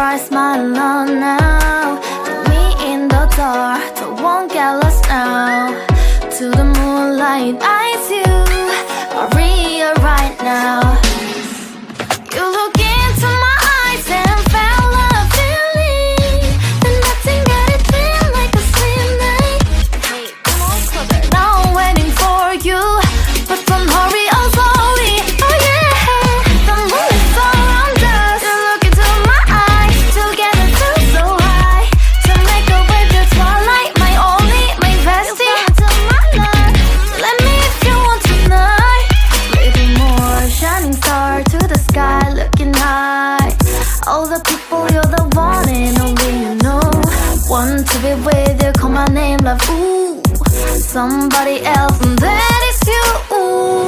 bright smile on now. Put me in the dark, don't won't get lost now. To the moonlight, eyes you are real right now. You look into my eyes and felt a feeling that nothing got it feel like a slim night. Hey, come on, closer. Now I'm waiting for you, but don't hurry, oh slowly. Oh yeah, the moon is around us. You look into my eyes, together feel so high. To make a way through twilight, my only, my bestie. You fell into my life. Let me if you want tonight. Little more shining star to the sky, looking high. All the people, you're the one and only you know. Want to be with you, call my name, love, ooh. Somebody else, and that is you, ooh.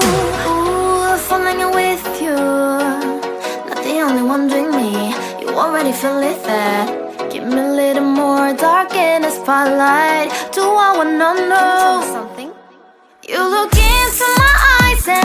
Ooh, falling in with you. Not the only one doing me, you already feel it there. Give me a little more dark in the spotlight. Do I wanna know something? You look into my eyes